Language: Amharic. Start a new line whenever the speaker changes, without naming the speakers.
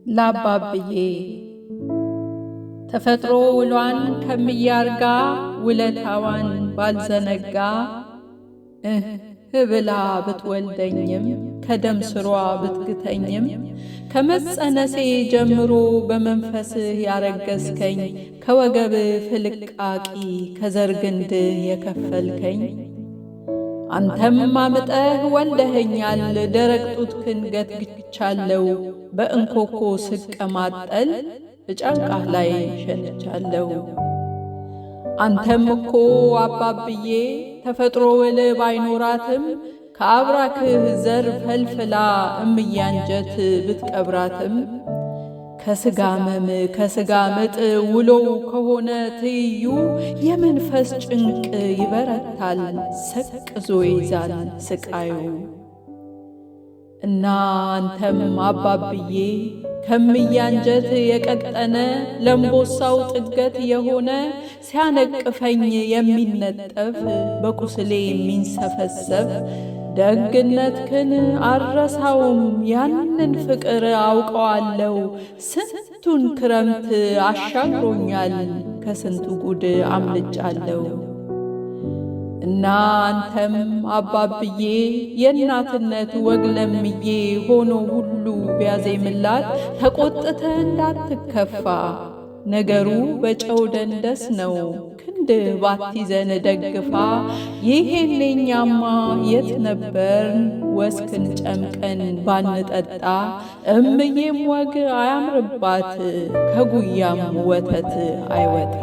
ለአባብዬ ተፈጥሮ ውሏን ከሚያርጋ ውለታዋን ባልዘነጋ ብላ ብትወልደኝም ከደም ስሯ ብትግተኝም ከመጸነሴ ጀምሮ በመንፈስህ ያረገዝከኝ ከወገብ ፍልቃቂ ከዘርግንድህ የከፈልከኝ አንተም አምጠህ ወልደኸኛል ደረቅ ጡትክን ገትግቻለሁ በእንኮኮ ስቀማጠል በጫንቃህ ላይ ሸንቻለሁ። አንተም እኮ አባብዬ ተፈጥሮ ውል ባይኖራትም ከአብራክህ ዘር ፈልፍላ እምያንጀት ብትቀብራትም ከስጋ መም ከስጋ ምጥ ውሎው ከሆነ ትይዩ የመንፈስ ጭንቅ ይበረታል ሰቅዞ ይዛል ስቃዩ። እና አንተም አባብዬ ከምያንጀት የቀጠነ ለምቦሳው ጥገት የሆነ ሲያነቅፈኝ የሚነጠፍ በቁስሌ የሚንሰፈሰፍ ደግነትክን አረሳውም ያንን ፍቅር አውቀዋለሁ። ስንቱን ክረምት አሻግሮኛል ከስንቱ ጉድ አምልጫለሁ። እና አንተም አባብዬ የእናትነት ወግ ለምዬ ሆኖ ሁሉ ቢያዜምላት ተቆጥተ እንዳትከፋ ነገሩ በጨው ደንደስ ነው ክንድ ባትይዘን ደግፋ። ይሄኔኛማ የት ነበርን ወስክን ጨምቀን ባንጠጣ እምዬም ወግ አያምርባት ከጉያም ወተት አይወጣ።